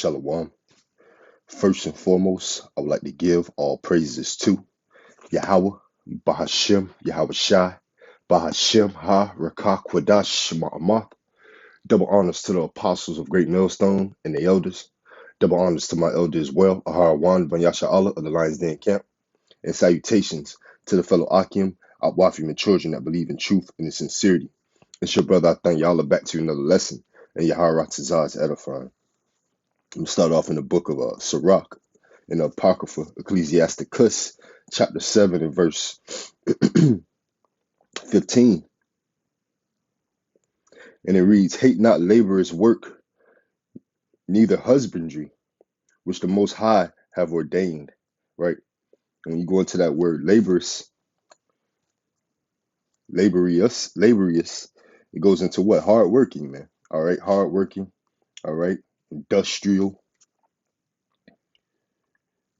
Shalom. First and foremost, I would like to give all praises to Yahweh, Bahashem, Yahweh Shai, Bahashem Ha Rakah Kwadash Ma'amath. Double honors to the apostles of Great Millstone and the elders. Double honors to my elder as well, Aharawan Banyasha Allah of the Lions Den Camp. And salutations to the fellow Akim, Outwafim, and children that believe in truth and in sincerity. It's your brother, I thank y'all back to another lesson, and Yahara Tazah is edifying. I'm going to start off in the book of Sirach, in the Apocrypha, Ecclesiasticus, chapter 7 and verse 15. And it reads, hate not laborer's work, neither husbandry, which the Most High have ordained. Right? And when you go into that word laborious, it goes into what? Hard working, man. All right, hard working. All right, industrial.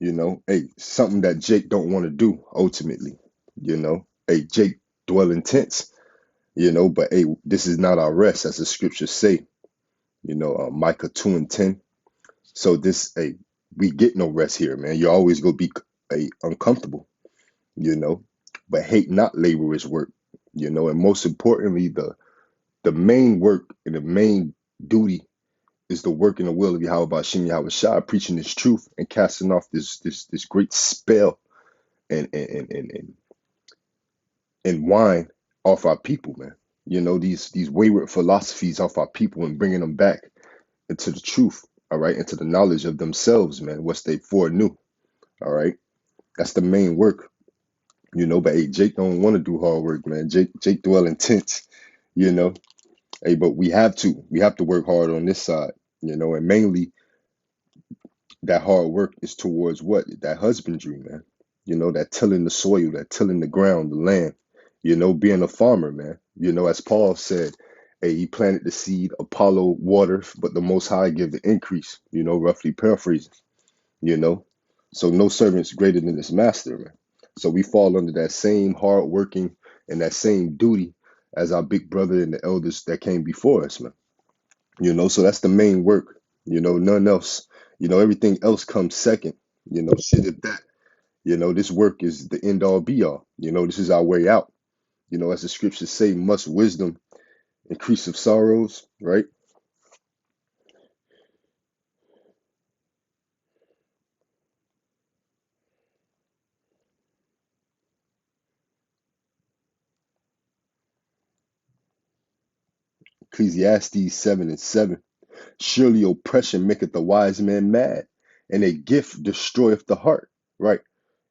Hey, something that Jake don't want to do ultimately. Hey, Jake dwell in tents. But hey, this is not our rest, as the scriptures say. Micah 2 and 10. So hey, we get no rest here, man. You're always gonna be uncomfortable. But hate not laborer's work. And most importantly, the main work and the main duty is the work and the will of Yahweh Bashim Yahweh Shai, preaching this truth and casting off this great spell and wine off our people, man. These wayward philosophies off our people and bringing them back into the truth, all right, into the knowledge of themselves, man, what they foreknew, all right. That's the main work, but hey, Jake don't want to do hard work, man. Jake dwell in tents, you know. Hey, but we have to work hard on this side, and mainly that hard work is towards what? That husbandry, man. That tilling the soil, that tilling the ground, the land, being a farmer, man. As Paul said, hey, he planted the seed, Apollo water, but the Most High give the increase, roughly paraphrasing, you know. So no servant's greater than his master, man. So we fall under that same hard working and that same duty as our big brother and the elders that came before us, man. So that's the main work, none else. Everything else comes second, shit at that. This work is the end all be all. This is our way out. As the scriptures say, much wisdom, increase of sorrows, right? Ecclesiastes 7 and 7. Surely oppression maketh the wise man mad, and a gift destroyeth the heart, right?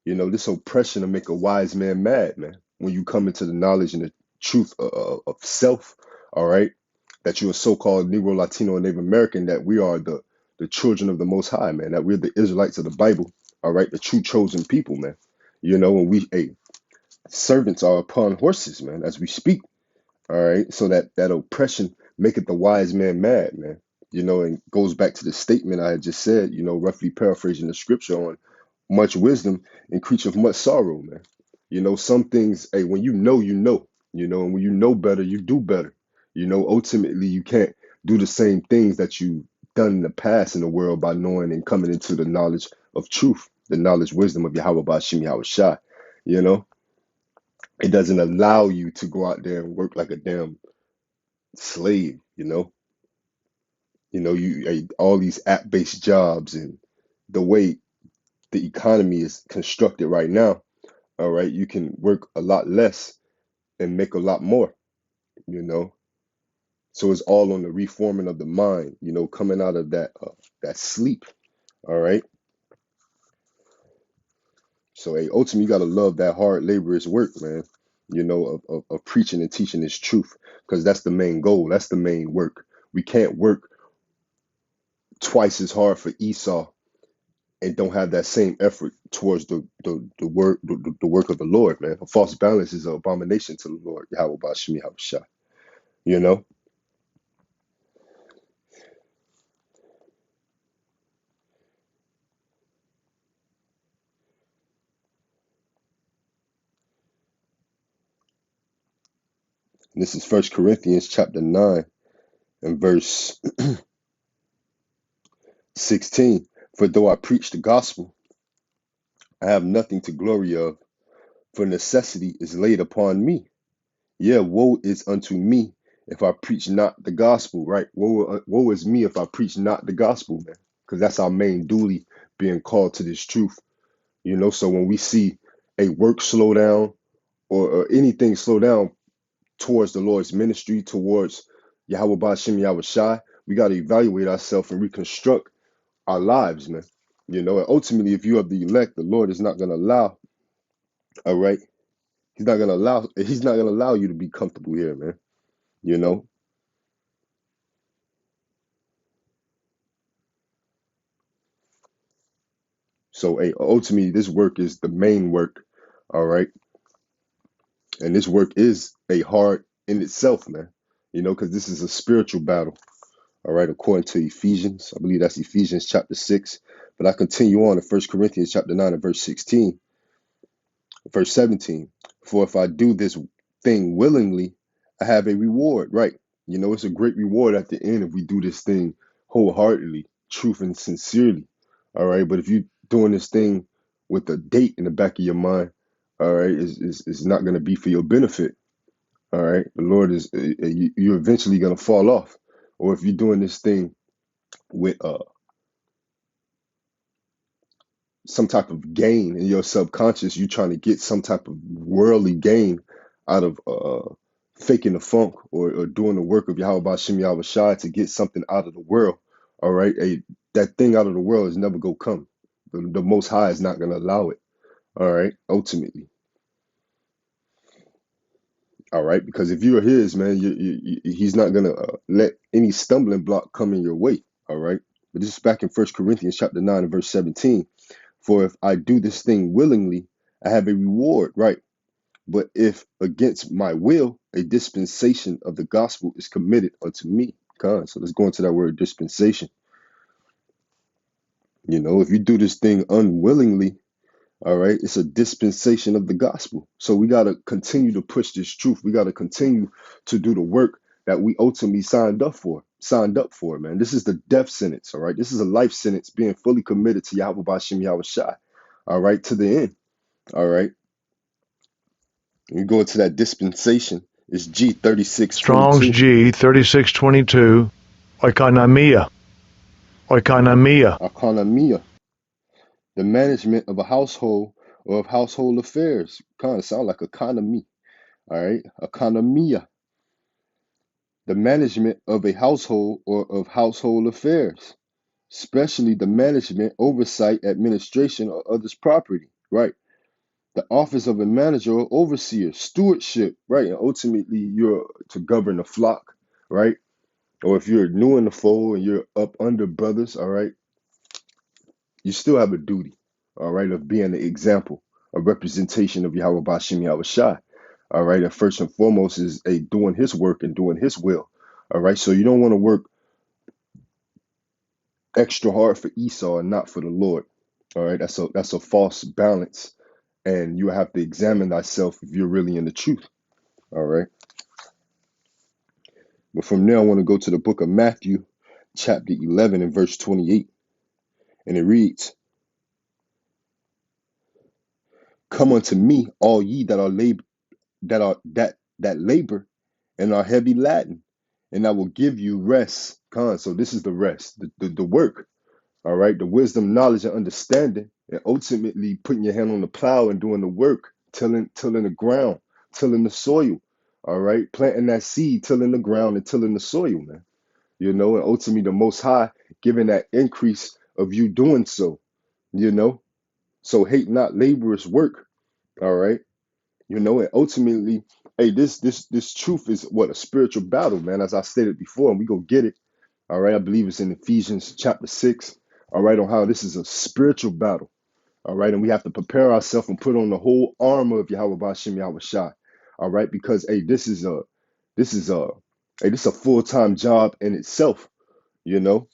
This oppression will make a wise man mad, man. When you come into the knowledge and the truth of self, all right, that you're a so-called Negro, Latino, and Native American, that we are the children of the Most High, man, that we're the Israelites of the Bible, all right, the true chosen people, man. And servants are upon horses, man, as we speak, all right, so that oppression maketh the wise man mad, man. And goes back to the statement I had just said, roughly paraphrasing the scripture on much wisdom and creature of much sorrow, man. Some things, hey, when and when you know better, you do better. Ultimately, you can't do the same things that you done in the past in the world by knowing and coming into the knowledge of truth, the knowledge, wisdom of Yahweh Bashim Yahweh Shai. It doesn't allow you to go out there and work like a damn slave, all these app-based jobs and the way the economy is constructed right now, all right, you can work a lot less and make a lot more, you know. So it's all on the reforming of the mind, coming out of that sleep, all right. So hey, ultimately, you gotta love that hard laborious work, man. Of preaching and teaching this truth, because that's the main goal. That's the main work. We can't work twice as hard for Esau and don't have that same effort towards the work of the Lord, man. A false balance is an abomination to the Lord. Yahweh Bashmi Yahweh Shai. You know? And this is First Corinthians chapter 9 and verse 16. For though I preach the gospel, I have nothing to glory of, for necessity is laid upon me. Yeah, woe is unto me if I preach not the gospel, right? Woe is me if I preach not the gospel, man. Because that's our main duty, being called to this truth. So when we see a work slow down or anything slow down towards the Lord's ministry, towards Yahweh Ba'Shem Yahweh Shai, we got to evaluate ourselves and reconstruct our lives, man. And ultimately, if you are the elect, the Lord is not going to allow, all right? He's not gonna allow you to be comfortable here, man. You know? So hey, ultimately this work is the main work, all right? And this work is a hard in itself, man. Because this is a spiritual battle, all right, according to Ephesians. I believe that's Ephesians chapter 6. But I continue on in 1 Corinthians chapter 9 and verse 16. Verse 17, for if I do this thing willingly, I have a reward, right? It's a great reward at the end if we do this thing wholeheartedly, truth and sincerely, all right? But if you're doing this thing with a date in the back of your mind, all right, it's not going to be for your benefit, all right? The Lord is, you're eventually going to fall off. Or if you're doing this thing with some type of gain in your subconscious, you trying to get some type of worldly gain out of faking the funk or doing the work of Yahweh Bashim Yahweh Shai to get something out of the world. All right. That thing out of the world is never going to come. The Most High is not going to allow it. All right. Ultimately. All right. Because if you're his, man, he's not going to let any stumbling block come in your way. All right. But this is back in 1 Corinthians chapter 9 and verse 17. For if I do this thing willingly, I have a reward, right? But if against my will, a dispensation of the gospel is committed unto me. God, so let's go into that word dispensation. If you do this thing unwillingly, all right, it's a dispensation of the gospel. So we got to continue to push this truth. We got to continue to do the work that we ultimately signed up for, man. This is the death sentence, all right? This is a life sentence, being fully committed to Yahweh Bashim Yahweh Shai, all right, to the end, all right? You go into that dispensation, it's G Strong's 3622. G 3622, oikonomia, oikonomia. Economia, the management of a household or of household affairs. Kind of sound like economy, all right? Economia, the management of a household or of household affairs, especially the management, oversight, administration of others' property, right? The office of a manager or overseer, stewardship, right? And ultimately, you're to govern the flock, right? Or if you're new in the fold and you're up under brothers, all right, you still have a duty, all right, of being the example, a representation of Yahweh Bashim Yahweh Shai, all right. And first and foremost is a doing his work and doing his will, all right. So you don't want to work extra hard for Esau and not for the Lord, all right. That's a false balance, and you have to examine thyself if you're really in the truth, all right. But from there, I want to go to the book of Matthew, chapter 11 and verse 28, and it reads, "Come unto me, all ye that are that labor and are heavy laden, and I will give you rest." So this is the rest, the work, all right, the wisdom, knowledge, and understanding, and ultimately putting your hand on the plow and doing the work, tilling the ground, tilling the soil, all right, planting that seed, tilling the ground and tilling the soil, man. And ultimately the Most High giving that increase of you doing so, you know. So hate not laborers work, all right. And ultimately, hey, this truth is what a spiritual battle, man. As I stated before, and we go get it. All right, I believe it's in Ephesians chapter 6. All right, on how this is a spiritual battle. All right, and we have to prepare ourselves and put on the whole armor of Yahweh Bashim Yahweh Shai. All right, because hey, this is a hey, this is a full-time job in itself. You know,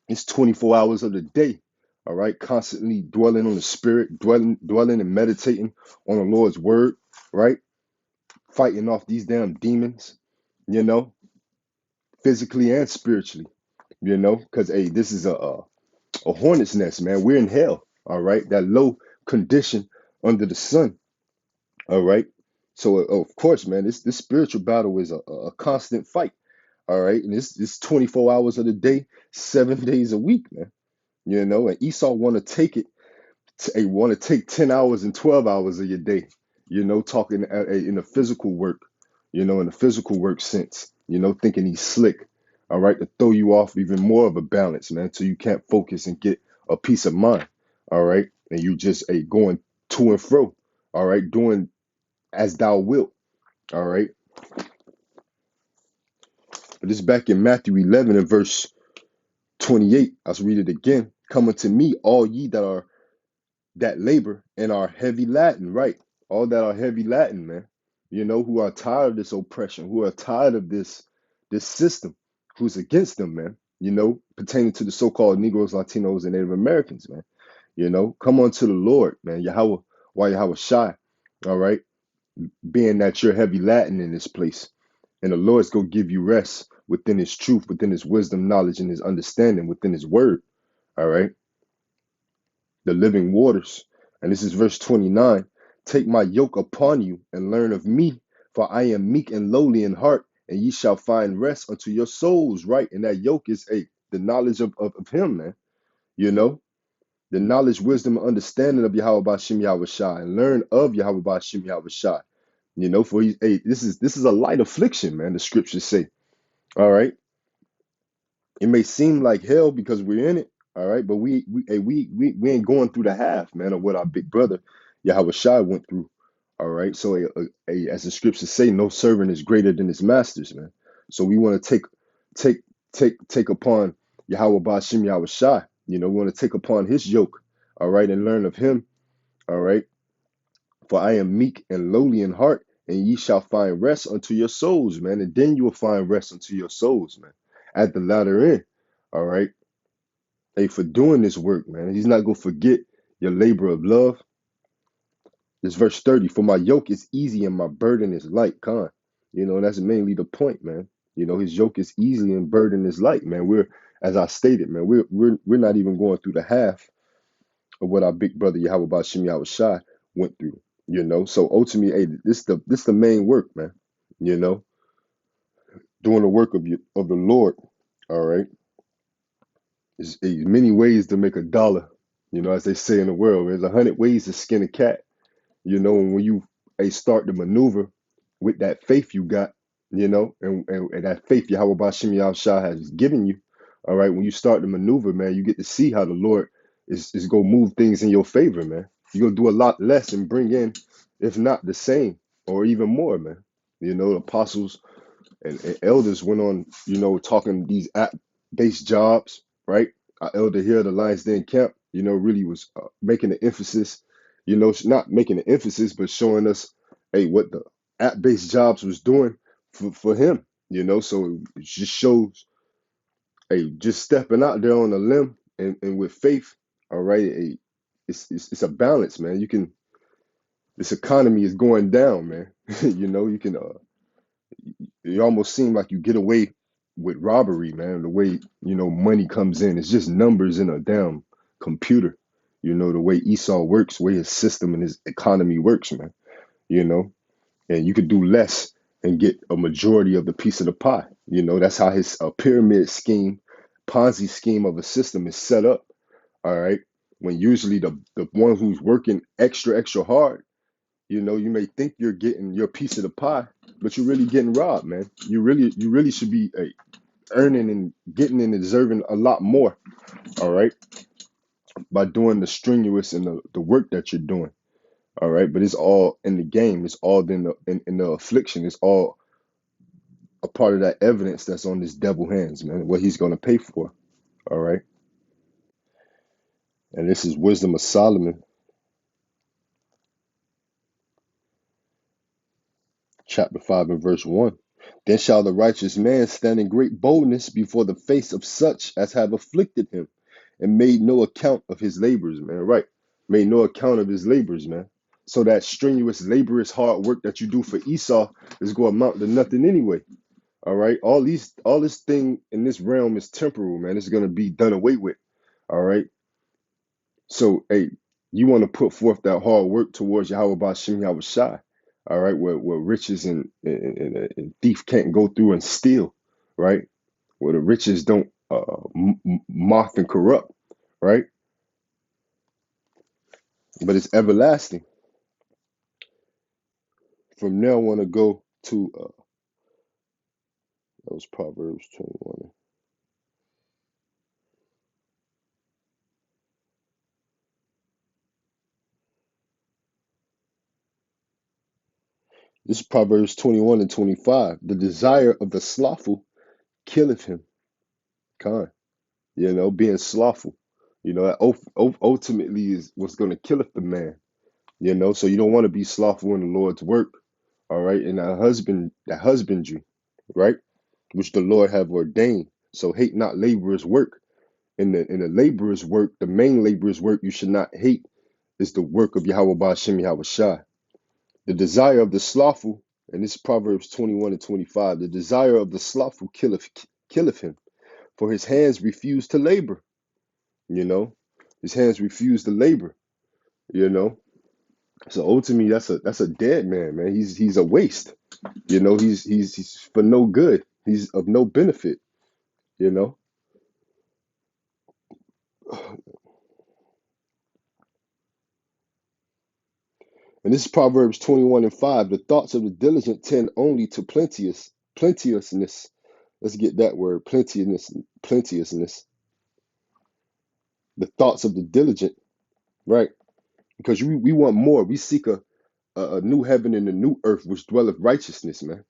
it's 24 hours of the day. All right, constantly dwelling on the spirit, dwelling and meditating on the Lord's word, right? Fighting off these damn demons, you know, physically and spiritually, because hey, this is a a hornet's nest, man. We're in hell, all right? That low condition under the sun, all right? So, of course, man, this spiritual battle is a constant fight, all right? And it's 24 hours of the day, 7 days a week, man. You know, and Esau want to take it want to take 10 hours and 12 hours of your day, you know, talking in the physical work, you know, in the physical work sense, you know, thinking he's slick, all right, to throw you off even more of a balance, man, so you can't focus and get a peace of mind, all right, and you just going to and fro, all right, doing as thou wilt, all right. But this back in Matthew 11 and verse 28. I'll read it again. Come unto me, all ye that labor and are heavy laden, right? All that are heavy laden, man. You know, who are tired of this oppression, who are tired of this system, who's against them, man. You know, pertaining to the so-called Negroes, Latinos, and Native Americans, man. You know, come unto the Lord, man. Yahweh, why Yahweh Shai, all right? Being that you're heavy laden in this place. And the Lord's going to give you rest within his truth, within his wisdom, knowledge, and his understanding, within his word, all right? The living waters. And this is verse 29. Take my yoke upon you and learn of me, for I am meek and lowly in heart, and ye shall find rest unto your souls, right? And that yoke is the knowledge of him, man. You know, the knowledge, wisdom, and understanding of Yahweh Bashim Yahweh Shai, and learn of Yahweh Bashim Yahweh Shai. You know, for this is a light affliction, man, the scriptures say. All right. It may seem like hell because we're in it, all right, but we ain't going through the half, man, of what our big brother Yahweh Shai went through, all right. So as the scriptures say, no servant is greater than his masters, man. So we want to take take upon Yahweh Bashim Yahweh Shai, you know, we want to take upon his yoke, all right, and learn of him, all right. For I am meek and lowly in heart, and ye shall find rest unto your souls, man. And then you will find rest unto your souls, man, at the latter end. All right. Hey, for doing this work, man. He's not going to forget your labor of love. This verse 30, for my yoke is easy and my burden is light, Con. You know, that's mainly the point, man. You know, his yoke is easy and burden is light, man. As I stated, man, we're not even going through the half of what our big brother Yahweh Bashim Yahweh Shai went through. You know, so ultimately, hey, this the main work, man. You know, doing the work of the Lord. All right, there's many ways to make a dollar. You know, as they say in the world, there's 100 ways to skin a cat. You know, and when you start to maneuver with that faith you got, you know, and that faith Yahweh Bashim Yahweh Shai has given you. All right, when you start to maneuver, man, you get to see how the Lord is gonna move things in your favor, man. You're gonna do a lot less and bring in, if not the same, or even more, man. You know, the apostles and elders went on, you know, talking these app-based jobs, right? Our elder here at the Lions Den camp, you know, really was making an emphasis, you know, not making an emphasis, but showing us, hey, what the app-based jobs was doing for him, you know. So it just shows, hey, just stepping out there on a limb and with faith, all right, it's a balance, man. You can, this economy is going down, man. You know, you can it almost seems like you get away with robbery, man. The way, you know, money comes in, it's just numbers in a damn computer. You know, the way Esau works, the way his system and his economy works, man. You know, and you could do less and get a majority of the piece of the pie. You know, that's how his pyramid scheme, Ponzi scheme of a system is set up. All right. When usually the one who's working extra hard, you know, you may think you're getting your piece of the pie, but you're really getting robbed, man. You really should be earning and getting and deserving a lot more, all right, by doing the strenuous and the work that you're doing, all right. But it's all in the game. It's all in the affliction. It's all a part of that evidence that's on this devil hands, man. What he's gonna pay for, all right. And this is Wisdom of Solomon, chapter 5 and verse 1. Then shall the righteous man stand in great boldness before the face of such as have afflicted him and made no account of his labors, man. Right. Made no account of his labors, man. So that strenuous, laborious, hard work that you do for Esau is going to amount to nothing anyway. All right. All this thing in this realm is temporal, man. It's going to be done away with. All right. So, hey, you want to put forth that hard work towards Yahweh Bashim Yahweh Shai, all right, where riches and thief can't go through and steal, right? Where the riches don't moth and corrupt, right? But it's everlasting. From now, I want to go to, that was Proverbs 21. This is Proverbs 21 and 25. The desire of the slothful killeth him. Con. Being slothful. That ultimately is what's going to killeth the man. So you don't want to be slothful in the Lord's work. All right. And that husbandry, right? Which the Lord have ordained. So hate not laborers' work. In the laborer's work, the main laborer's work you should not hate is the work of Yahweh Ba'ashem Yahweh Shai. The desire of the slothful, and this is Proverbs 21 and 25, the desire of the slothful killeth him, for his hands refuse to labor. You know, his hands refuse to labor. You know, so ultimately that's a dead man, man. He's a waste. He's for no good. He's of no benefit. You know, and this is Proverbs 21 and 5. The thoughts of the diligent tend only to plenteousness. Let's get that word, plenteousness. The thoughts of the diligent, right? Because we want more. We seek a new heaven and a new earth which dwelleth righteousness, man.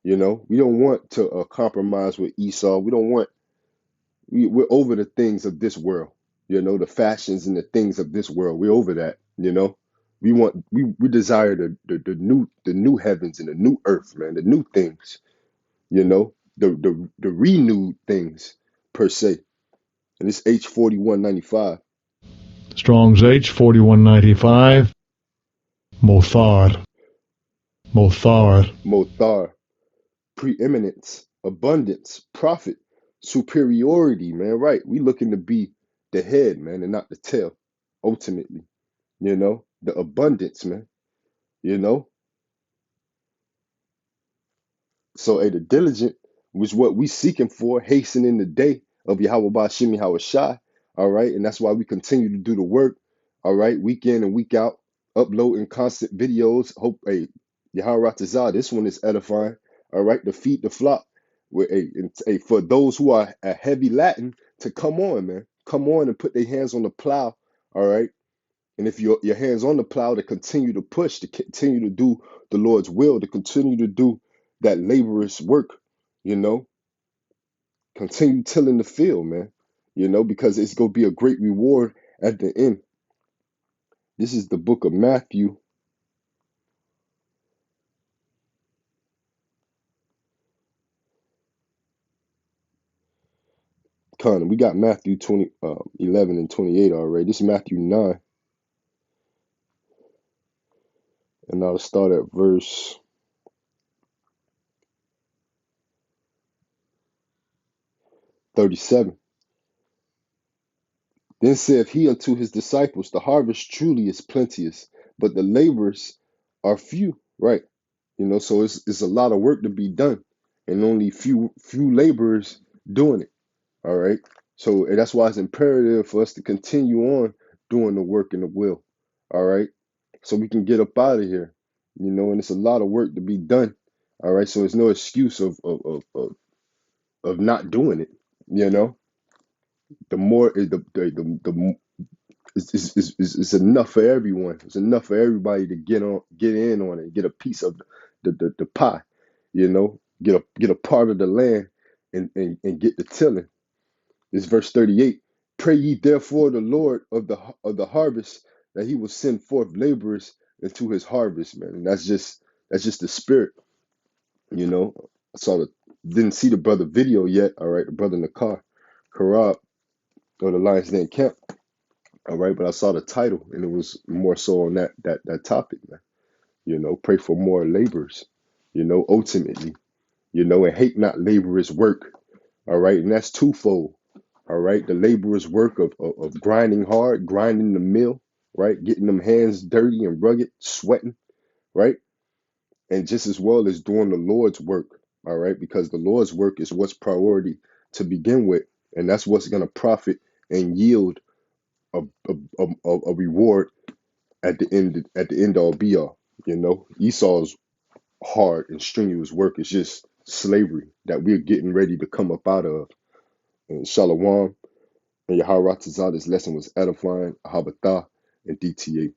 We don't want to compromise with Esau. We're over the things of this world, the fashions and the things of this world. We're over that, we desire the new heavens and the new earth, man, the new things, the renewed things per se. And it's H4195. Strong's H 4195. Mothar. Mothar. Mothar, preeminence, abundance, profit, superiority, man. Right. We looking to be the head, man, and not the tail, ultimately. The abundance, man. You know, so the diligent was what we seeking for, hastening the day of Yahweh Bashimi Yahweh Shai. All right, and that's why we continue to do the work. All right, week in and week out, uploading constant videos. Hope Yahweh Ratazah, this one is edifying. All right, to feed the flock. With for those who are a heavy Latin to come on, man, come on and put their hands on the plow. All right. And if your hands on the plow, to continue to push, to continue to do the Lord's will, to continue to do that laborious work, you know, continue tilling the field, man, because it's going to be a great reward at the end. This is the book of Matthew. We got Matthew 11 and 28 already. This is Matthew 9. And I'll start at verse 37. Then saith he unto his disciples, the harvest truly is plenteous, but the laborers are few. Right. So it's a lot of work to be done, and only few laborers doing it. All right. So that's why it's imperative for us to continue on doing the work and the will. All right. So we can get up out of here. And it's a lot of work to be done. All right. So it's no excuse of not doing it. You know, the more the it's enough for everyone. It's enough for everybody to get in on it, get a piece of the pie, get a part of the land and get the tilling. This verse 38. Pray ye therefore the Lord of the harvest that he will send forth laborers into his harvest, man. And that's just the spirit, I didn't see the brother video yet. All right, the brother in the car, Karab, or the Lions Den Camp. All right, but I saw the title and it was more so on that topic, man. Pray for more laborers, ultimately, and hate not laborers' work. All right, and that's twofold. All right, the laborer's work of grinding hard, grinding the mill, right, getting them hands dirty and rugged, sweating, right, and just as well as doing the Lord's work. All right, because the Lord's work is what's priority to begin with, and that's what's going to profit and yield a reward at the end all be all. You know, Esau's hard and strenuous work is just slavery that we're getting ready to come up out of. And Shalom and Yaharatazah, this lesson was edifying. Ahabatah and DTA.